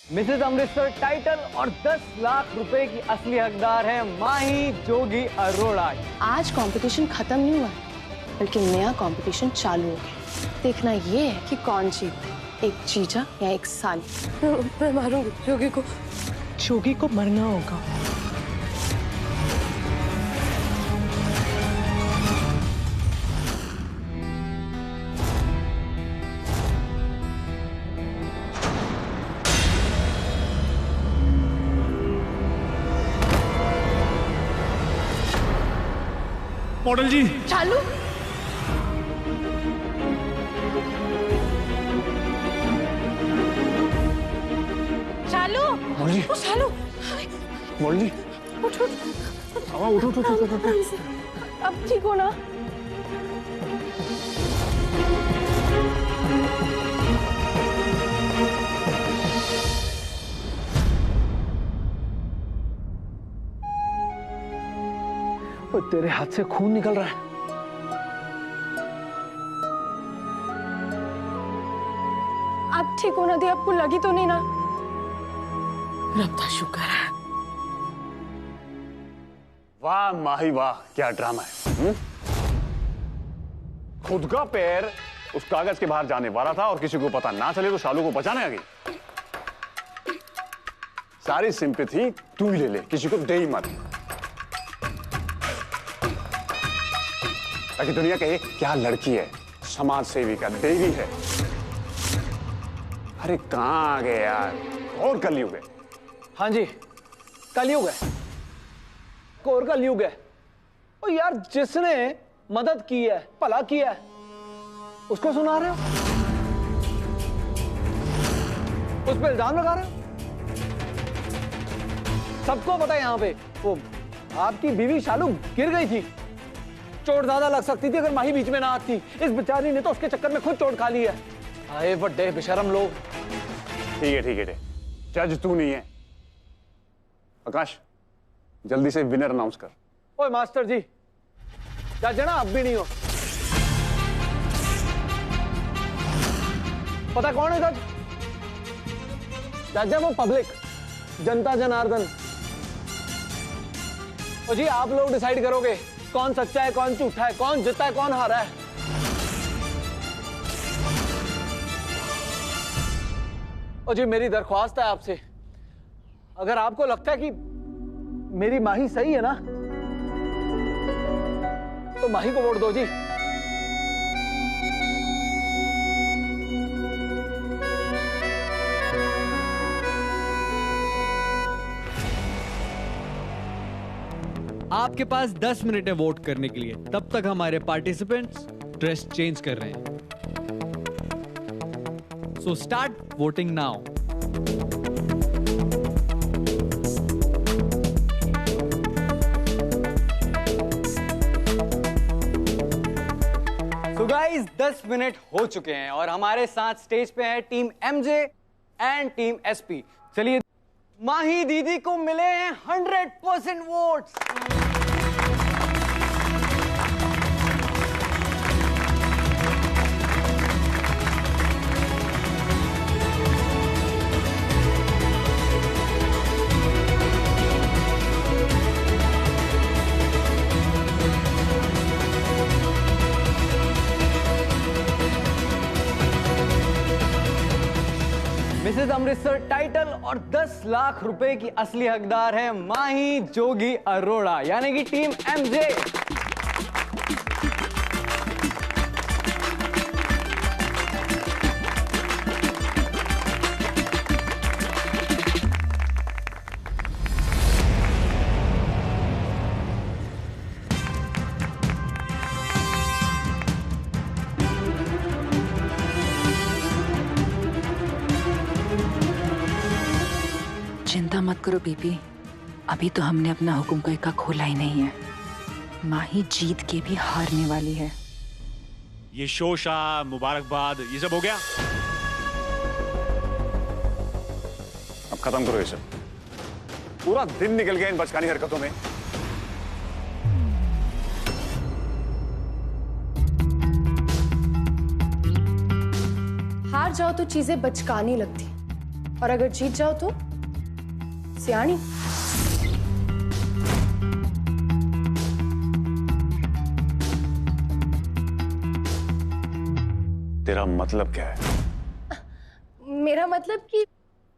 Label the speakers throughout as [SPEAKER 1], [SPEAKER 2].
[SPEAKER 1] Mrs Amritsar title और 10 लाख रुपए की असली हकदार है माही जोगी अरोड़ा।
[SPEAKER 2] आज कंपटीशन खत्म नहीं हुआ बल्कि नया कंपटीशन चालू हो गया। देखना ये है कि कौन जीत, एक जीजा या एक साली। मैं मारूंगी जोगी को।
[SPEAKER 3] जोगी को मरना होगा।
[SPEAKER 4] मॉडल जी
[SPEAKER 2] चालू। चालू।
[SPEAKER 4] मॉडल जी।
[SPEAKER 2] ओ चालू।
[SPEAKER 4] मॉडल जी
[SPEAKER 2] उठ उठ।
[SPEAKER 4] उठो।
[SPEAKER 2] अब ठीक हो ना?
[SPEAKER 1] तेरे हाथ से खून निकल रहा है।
[SPEAKER 2] आप ठीक होना दी, आपको लगी तो नहीं ना? रब का शुक्र है।
[SPEAKER 5] वाह माही वाह, क्या ड्रामा है। खुद का पैर उस कागज के बाहर जाने वाला था और किसी को पता ना चले तो शालू को बचाने आ गई। सारी सिंपैथी तू ही ले ले, किसी को दे ही मत, ताकि दुनिया कहे क्या लड़की है, समाज सेवी का देवी है। अरे कहां आ गए यार, और कलयुग है।
[SPEAKER 1] हाँ जी, कलयुग है, कोर कलयुग है। और यार जिसने मदद की है, भला किया है, उसको सुना रहे हो, उस पर इल्जाम लगा रहे हो। सबको पता है यहाँ पे वो आपकी बीवी शालू गिर गई थी, चोट ज्यादा लग सकती थी अगर माही बीच में ना आती। इस बेचारी ने तो उसके चक्कर में खुद चोट खा ली है। आए बड़े बेशरम लोग।
[SPEAKER 5] ठीक है ठीक है, जज तू नहीं है। आकाश जल्दी से विनर अनाउंस कर।
[SPEAKER 1] ओए मास्टर जी, जज ना अब भी नहीं हो। पता कौन है जज? जज है वो पब्लिक, जनता जनार्दन। और जी आप लोग डिसाइड करोगे कौन सच्चा है कौन झूठा है, कौन जीता है कौन हारा है। और जी मेरी दरख्वास्त है आपसे, अगर आपको लगता है कि मेरी माही सही है ना, तो माही को वोट दो जी।
[SPEAKER 6] आपके पास 10 मिनट है वोट करने के लिए, तब तक हमारे पार्टिसिपेंट्स ड्रेस चेंज कर रहे हैं। So start voting now.
[SPEAKER 1] So guys, 10 minute हो चुके हैं और हमारे साथ स्टेज पे है team MJ and team SP. चलिए, माही दीदी को मिले हैं 100% वोट्स। मिसेज अमृतसर टाइटल और 10 लाख रुपए की असली हकदार है माही जोगी अरोड़ा, यानी कि टीम एमजे।
[SPEAKER 7] चिंता मत करो बीबी, अभी तो हमने अपना हुक्म का इक्का खोला ही नहीं है। माही जीत के भी हारने वाली है।
[SPEAKER 4] ये शोशा मुबारकबाद ये सब हो गया,
[SPEAKER 5] अब खत्म करो ये सब। पूरा दिन निकल गया इन बचकानी हरकतों में।
[SPEAKER 2] हार जाओ तो चीजें बचकानी लगती, और अगर जीत जाओ तो सियाणी।
[SPEAKER 5] तेरा मतलब क्या है?
[SPEAKER 2] मेरा मतलब कि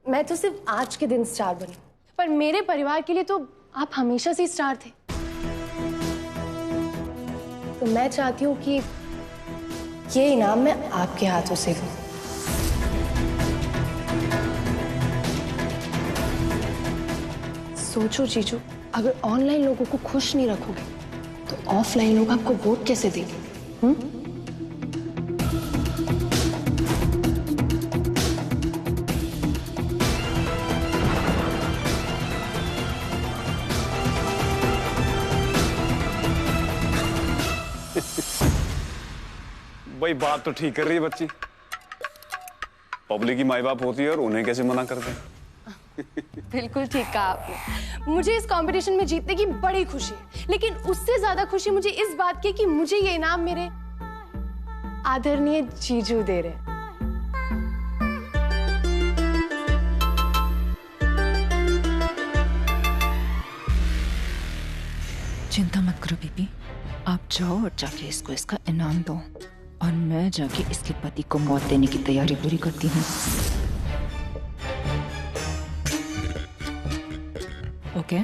[SPEAKER 2] मैं तो सिर्फ आज के दिन स्टार बनी, पर मेरे परिवार के लिए तो आप हमेशा से स्टार थे। तो मैं चाहती हूँ कि ये इनाम मैं आपके हाथों से लूं। सोचो जीजू, अगर ऑनलाइन लोगों को खुश नहीं रखोगे तो ऑफलाइन लोग आपको वोट कैसे देंगे?
[SPEAKER 5] भाई बात तो ठीक कर रही है बच्ची। पब्लिक की माई बाप होती है और उन्हें कैसे मना कर दें?
[SPEAKER 2] बिल्कुल ठीक कहा आपने। मुझे इस कंपटीशन में जीतने की बड़ी खुशी है, लेकिन उससे ज्यादा खुशी मुझे इस बात की कि मुझे ये इनाम मेरे आदरणीय जीजू दे रहे हैं।
[SPEAKER 7] चिंता मत करो बीबी, आप जाओ और जाके इसको इसका इनाम दो, और मैं जाके इसके पति को मौत देने की तैयारी पूरी करती हूँ। ओके?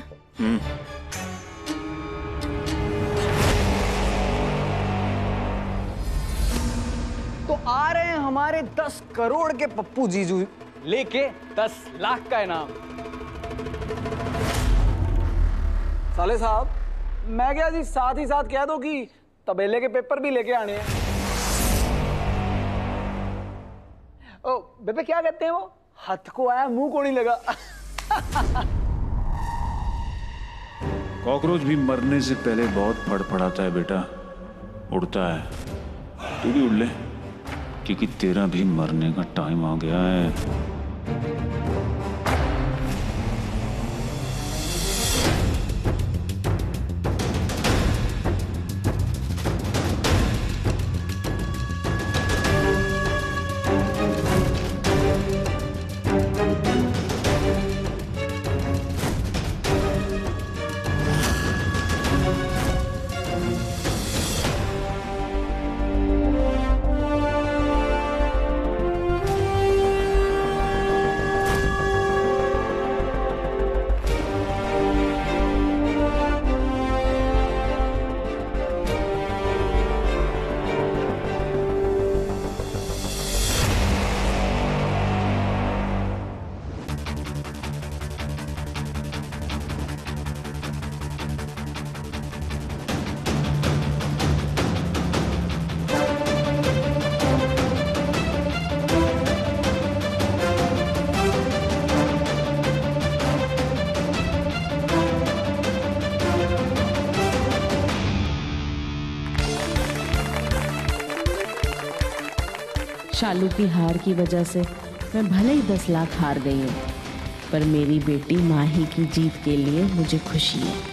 [SPEAKER 1] तो आ रहे हैं हमारे 10 करोड़ के पप्पू जीजू लेके 10 लाख का इनाम। साले साहब, मैं क्या जी, साथ ही साथ कह दो कि तबेले के पेपर भी लेके आने हैं। ओ बेबे, क्या कहते हैं वो, हाथ को आया मुंह को नहीं लगा।
[SPEAKER 4] कॉकरोच भी मरने से पहले बहुत फड़फड़ाता है बेटा, उड़ता है। तू भी उड़ ले, क्योंकि तेरा भी मरने का टाइम आ गया है।
[SPEAKER 8] शालू की हार की वजह से मैं भले ही 10 लाख हार गई हूँ, पर मेरी बेटी माही की जीत के लिए मुझे खुशी है।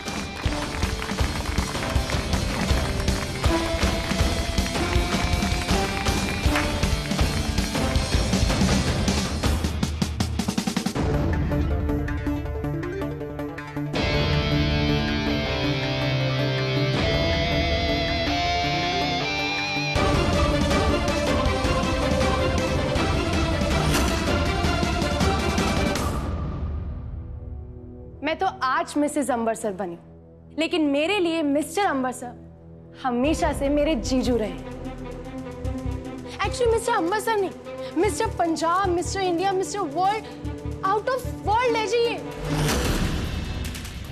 [SPEAKER 2] मैं तो आज मिसेस अम्बरसर बनी, लेकिन मेरे लिए मिस्टर अम्बरसर हमेशा से मेरे जीजू रहे। एक्चुअली मिस्टर अम्बरसर नहीं, mister Punjab, mister India, mister world, out of world ले जाइए,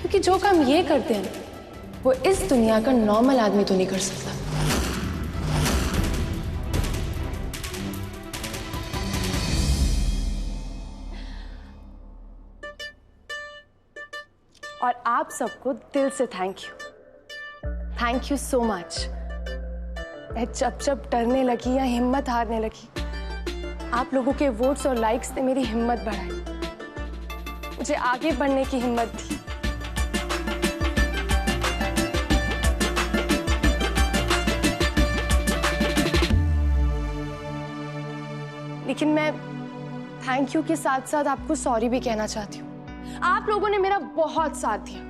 [SPEAKER 2] क्योंकि जो काम ये करते हैं वो इस दुनिया का नॉर्मल आदमी तो नहीं कर सकता। और आप सबको दिल से थैंक यू सो मच। मैं जब डरने लगी या हिम्मत हारने लगी, आप लोगों के वोट्स और लाइक्स ने मेरी हिम्मत बढ़ाई, मुझे आगे बढ़ने की हिम्मत दी। लेकिन मैं थैंक यू के साथ साथ आपको सॉरी भी कहना चाहती हूँ। आप लोगों ने मेरा बहुत साथ दिया,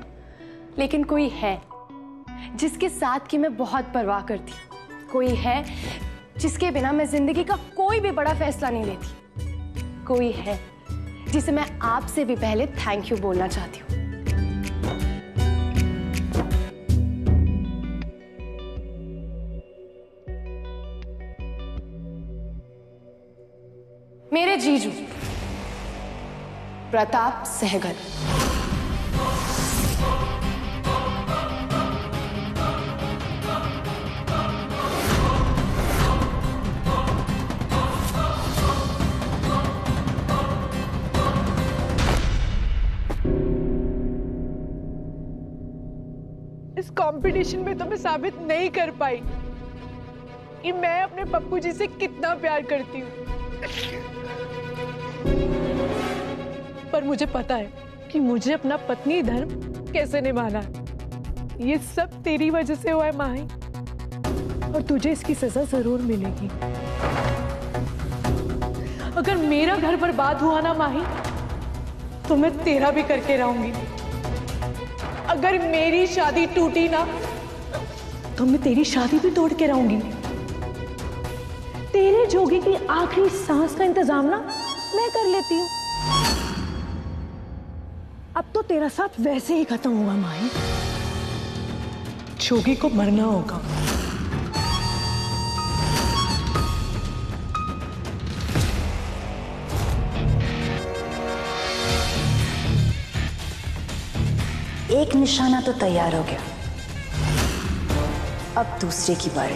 [SPEAKER 2] लेकिन कोई है जिसके साथ की मैं बहुत परवाह करती हूँ। कोई है जिसके बिना मैं जिंदगी का कोई भी बड़ा फैसला नहीं लेती। कोई है जिसे मैं आपसे भी पहले थैंक यू बोलना चाहती हूँ। मेरे जीजू प्रताप सहगल।
[SPEAKER 3] इस कंपटीशन में तो मैं साबित नहीं कर पाई कि मैं अपने पप्पू जी से कितना प्यार करती हूँ, पर मुझे पता है कि मुझे अपना पत्नी धर्म कैसे निभाना है। ये सब तेरी वजह से हुआ है माही, और तुझे इसकी सजा जरूर मिलेगी। अगर मेरा घर बर्बाद हुआ ना माही, तो मैं तेरा भी करके रहूंगी। अगर मेरी शादी टूटी ना, तो मैं तेरी शादी भी तोड़ के रहूंगी। तेरे जोगी की आखिरी सांस का इंतजाम ना मैं कर लेती हूँ। अब तो तेरा साथ वैसे ही खत्म हुआ माही। जोगी को मरना होगा।
[SPEAKER 7] एक निशाना तो तैयार हो गया, अब दूसरे की बारी।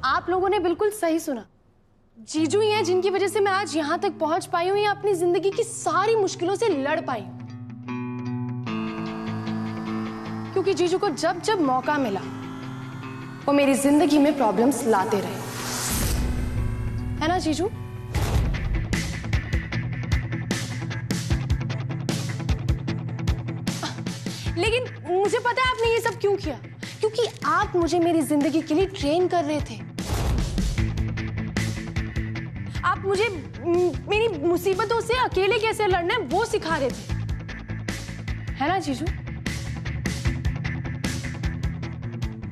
[SPEAKER 2] आप लोगों ने बिल्कुल सही सुना। जीजू ही हैं जिनकी वजह से मैं आज यहां तक पहुंच पाई हूं या अपनी जिंदगी की सारी मुश्किलों से लड़ पाई हूं। क्योंकि जीजू को जब जब मौका मिला वो मेरी जिंदगी में प्रॉब्लम्स लाते रहे, है ना जीजू? लेकिन मुझे पता है आपने ये सब क्यों किया, क्योंकि आप मुझे मेरी जिंदगी के लिए ट्रेन कर रहे थे। आप मुझे मेरी मुसीबतों से अकेले कैसे लड़ना है वो सिखा रहे थे, है ना जीजू?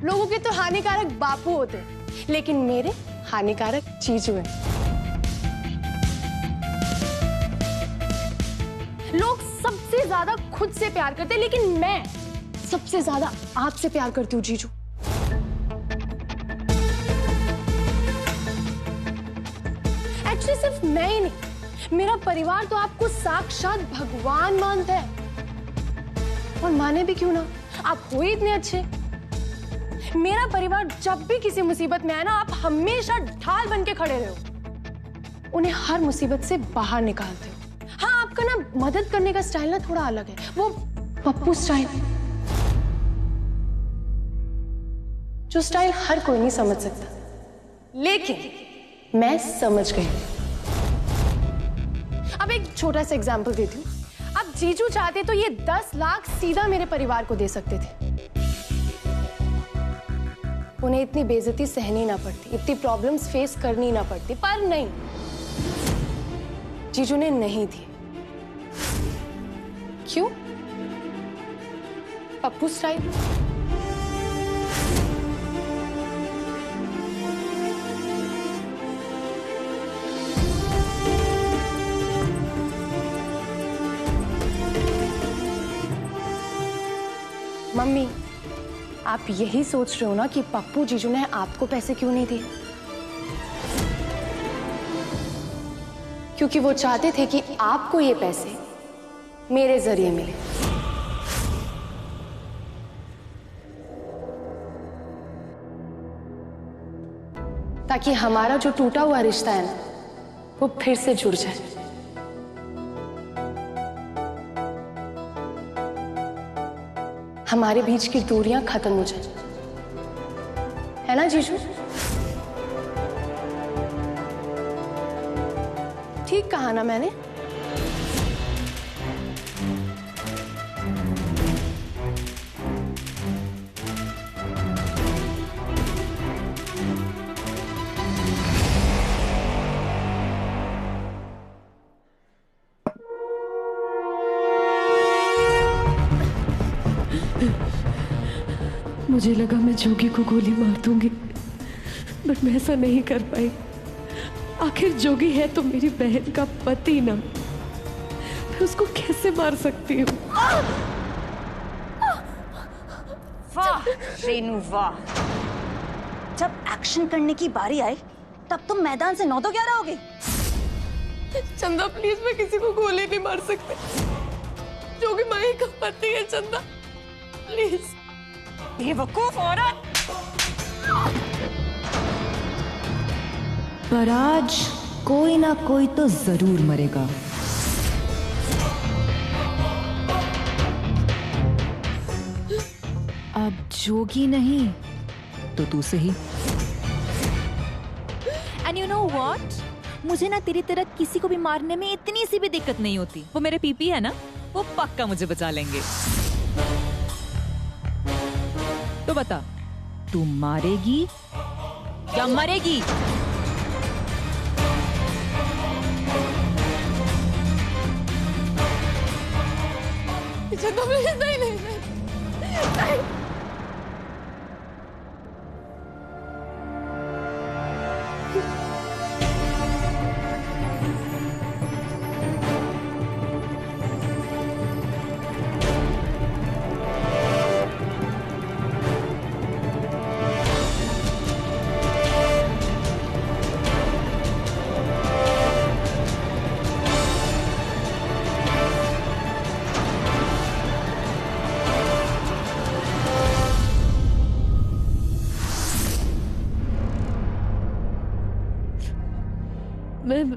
[SPEAKER 2] लोगों के तो हानिकारक बापू होते हैं, लेकिन मेरे हानिकारक जीजू हैं। लोग सबसे ज्यादा खुद से प्यार करते हैं, लेकिन मैं सबसे ज्यादा आपसे प्यार करती हूँ जीजू। एक्चुअली सिर्फ मैं ही नहीं, मेरा परिवार तो आपको साक्षात भगवान मानता है। और माने भी क्यों ना, आप हो ही इतने अच्छे। मेरा परिवार जब भी किसी मुसीबत में आए ना, आप हमेशा ढाल बन के खड़े रहो, उन्हें हर मुसीबत से बाहर निकालते हो। हाँ, आपका ना मदद करने का स्टाइल ना थोड़ा अलग है, वो पप्पू स्टाइल, जो स्टाइल हर कोई नहीं समझ सकता, लेकिन मैं समझ गई। अब एक छोटा सा एग्जांपल देती हूँ। अब जीजू चाहते तो ये 10 लाख सीधा मेरे परिवार को दे सकते थे, उन्हें इतनी बेइज्जती सहनी ना पड़ती, इतनी प्रॉब्लम्स फेस करनी ना पड़ती, पर नहीं, जीजू ने नहीं दी। क्यों? पप्पू स्टाइल। मम्मी, आप यही सोच रहे हो ना कि पप्पू जीजू ने आपको पैसे क्यों नहीं दिए? क्योंकि वो चाहते थे कि आपको ये पैसे मेरे जरिए मिले। ताकि हमारा जो टूटा हुआ रिश्ता है ना, वो फिर से जुड़ जाए। हमारे बीच की दूरियां खत्म हो जाए, है ना जीजू? ठीक कहा ना मैंने?
[SPEAKER 3] मुझे लगा मैं जोगी को गोली मार दूंगी, बट मैं ऐसा नहीं कर पाई। आखिर जोगी है तो मेरी बहन का पति ना, मैं उसको कैसे मार सकती हूँ?
[SPEAKER 9] वाह रेनू वाह, जब एक्शन करने की बारी आई तब तुम मैदान से 9 तो 11 हो गई।
[SPEAKER 3] चंदा प्लीज, मैं किसी को गोली नहीं मार सकती। जोगी माही का पति है चंदा, प्लीज।
[SPEAKER 9] बेवकूफ औरत।
[SPEAKER 7] पर आज कोई ना कोई तो जरूर मरेगा। अब जोगी नहीं तो तू सही।
[SPEAKER 10] एंड यू नो व्हाट, मुझे ना तेरी तरह किसी को भी मारने में इतनी सी भी दिक्कत नहीं होती। वो मेरे पीपी है ना, वो पक्का मुझे बचा लेंगे। तो बता, तू मारेगी या मरेगी?
[SPEAKER 3] नहीं नहीं नहीं।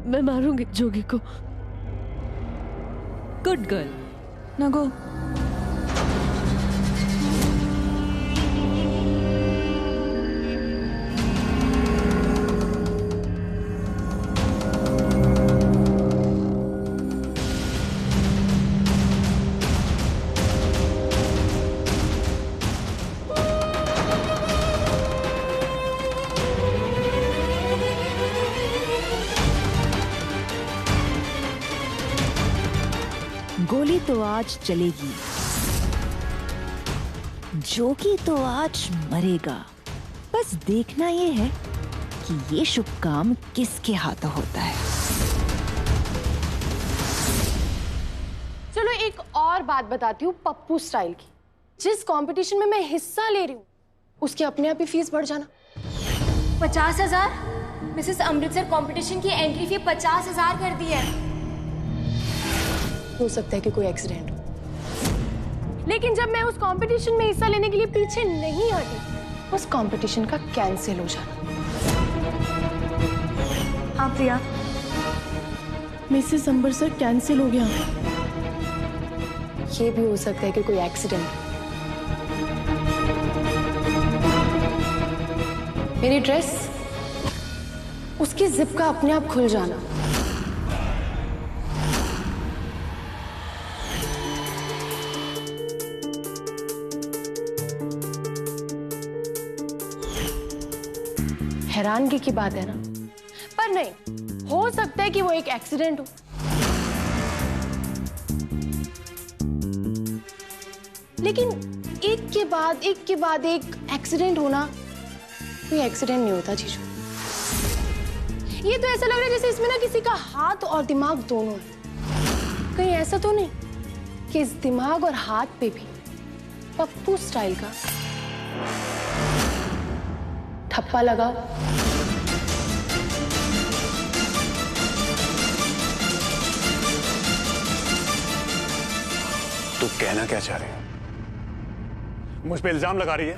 [SPEAKER 3] मैं मारूंगी जोगी को।
[SPEAKER 10] गुड गर्ल, ना गो।
[SPEAKER 7] गोली तो आज चलेगी, जोगी तो आज मरेगा। बस देखना ये है कि ये शुभ काम किसके हाथों होता है।
[SPEAKER 2] चलो एक और बात बताती हूँ पप्पू स्टाइल की। जिस कंपटीशन में मैं हिस्सा ले रही हूँ उसकी अपने आप ही फीस बढ़ जाना।
[SPEAKER 11] 50,000। मिसेस अमृतसर कंपटीशन की एंट्री फी 50,000 कर दी है।
[SPEAKER 2] हो सकता है कि कोई एक्सीडेंट हो, लेकिन जब मैं उस कंपटीशन में हिस्सा लेने के लिए पीछे नहीं हटी, उस कंपटीशन का कैंसिल हो जाना।
[SPEAKER 11] हाँ प्रिया,
[SPEAKER 2] मिसेस अमृतसर कैंसिल हो गया। ये भी हो सकता है कि कोई एक्सीडेंट। मेरी ड्रेस, उसकी जिप का अपने आप खुल जाना। हैरानगी की बात है ना, पर नहीं, हो सकता है कि वो एक एक्सीडेंट हो। लेकिन एक के बाद एक एक्सीडेंट होना कोई एक्सीडेंट नहीं होता जीजू। ये तो ऐसा लग रहा है जैसे इसमें ना किसी का हाथ और दिमाग दोनों है। कहीं ऐसा तो नहीं कि इस दिमाग और हाथ पे भी पप्पू स्टाइल का ठप्पा लगाओ।
[SPEAKER 5] तू कहना क्या चाह रही है? मुझ पे इल्जाम लगा रही है?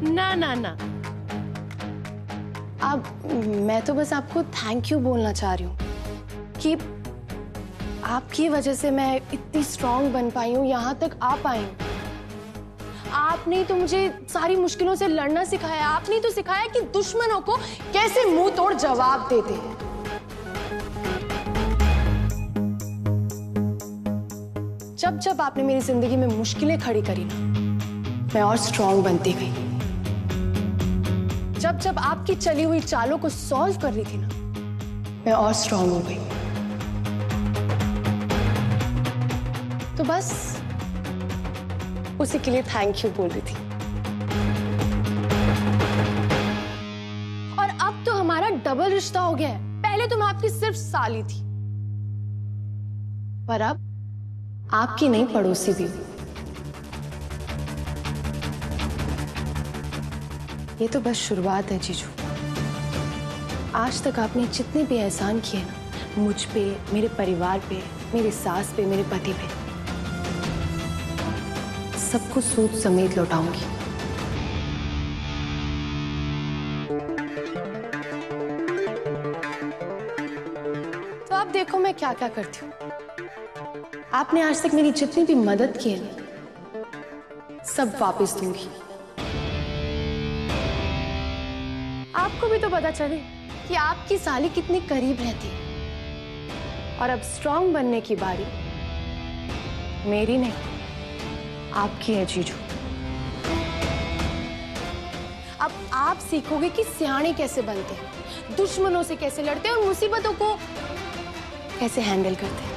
[SPEAKER 2] ना ना ना, अब मैं तो बस आपको थैंक यू बोलना चाह रही हूँ कि आपकी वजह से मैं इतनी स्ट्रांग बन पाई हूँ, यहाँ तक आ पाई हूँ। आपने ही तो मुझे सारी मुश्किलों से लड़ना सिखाया। आपने ही तो सिखाया कि दुश्मनों को कैसे मुंह तोड़ जवाब देते हैं। जब जब आपने मेरी जिंदगी में मुश्किलें खड़ी करी ना, मैं और स्ट्रांग बनती गई। जब जब आपकी चली हुई चालों को सॉल्व कर रही थी ना, मैं और स्ट्रांग हो गई। तो बस उसी के लिए थैंक यू बोल रही थी। और अब तो हमारा डबल रिश्ता हो गया है। पहले तो मैं आपकी सिर्फ साली थी, पर अब आपकी नहीं पड़ोसी भी हूं। ये तो बस शुरुआत है जीजू। आज तक आपने जितने भी एहसान किए ना, मुझ पे, मेरे परिवार पे, मेरी सास पे, मेरे पति पे, सबको सूद समेत लौटाऊंगी। तो आप देखो मैं क्या क्या करती हूँ। आपने आज तक मेरी जितनी भी मदद की है ना, सब वापस दूंगी। आपको भी तो पता चले कि आपकी साली कितनी करीब रहती है। और अब स्ट्रांग बनने की बारी मेरी नहीं, आपकी है जीजू। अब आप सीखोगे कि सियाने कैसे बनते हैं, दुश्मनों से कैसे लड़ते हैं और मुसीबतों को कैसे हैंडल करते हैं।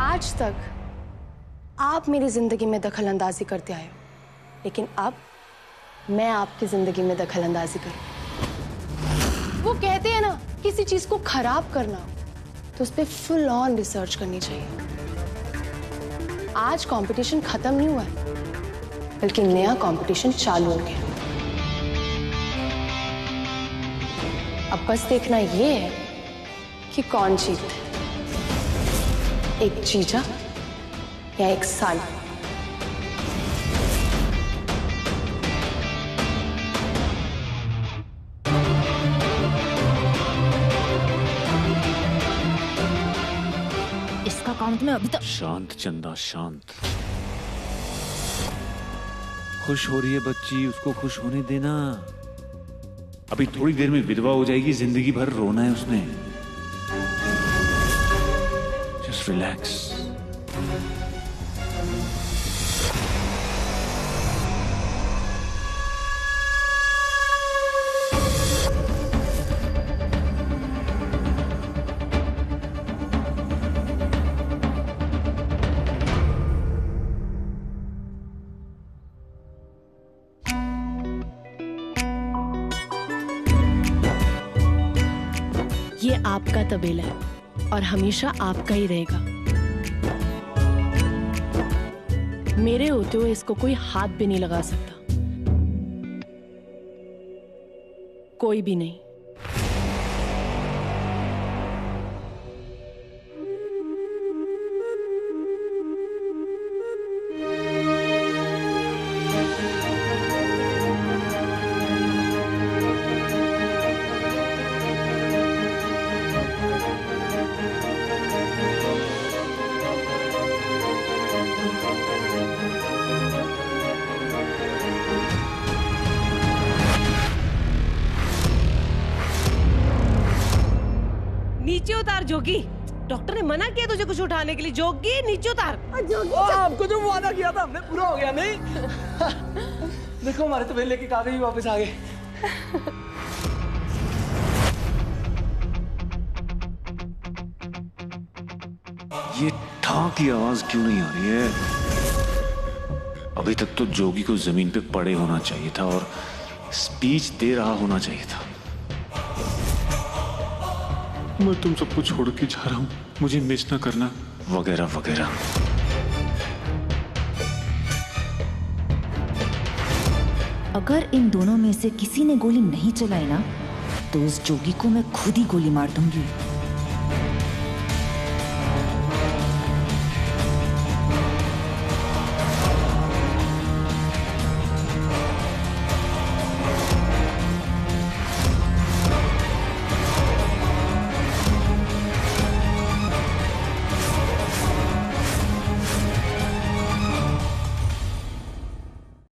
[SPEAKER 2] आज तक आप मेरी जिंदगी में दखल अंदाजी करते आए हो, लेकिन अब मैं आपकी जिंदगी में दखल अंदाजी करूं। वो कहते हैं ना, किसी चीज को खराब करना तो उस पर फुल ऑन रिसर्च करनी चाहिए। आज कंपटीशन खत्म नहीं हुआ है, बल्कि नया कंपटीशन चालू हो गया। अब बस देखना ये है कि कौन जीतता है, एक जीजा या एक साली।
[SPEAKER 10] इसका काउंट में अभी तक।
[SPEAKER 4] शांत चंदा शांत। खुश हो रही है बच्ची, उसको खुश होने देना। अभी थोड़ी देर में विधवा हो जाएगी, जिंदगी भर रोना है उसने। Just relax.
[SPEAKER 8] ये आपका तबेला है और हमेशा आपका ही रहेगा। मेरे होते हुए इसको कोई हाथ भी नहीं लगा सकता, कोई भी नहीं।
[SPEAKER 12] नीचे उतार जोगी, डॉक्टर ने मना किया तुझे कुछ उठाने के लिए। जोगी नीचे उतार।
[SPEAKER 1] आपको जो वादा किया था हमने पूरा हो गया नहीं? देखो हमारे तबेले के कागज भी वापस आ गए।
[SPEAKER 4] ये ठा की आवाज क्यों नहीं आ रही है? अभी तक तो जोगी को जमीन पे पड़े होना चाहिए था और स्पीच दे रहा होना चाहिए था। मैं तुम सबको छोड़ के जा रहा हूं, मुझे मिस ना करना, वगैरह वगैरह।
[SPEAKER 10] अगर इन दोनों में से किसी ने गोली नहीं चलाई ना, तो उस जोगी को मैं खुद ही गोली मार दूंगी।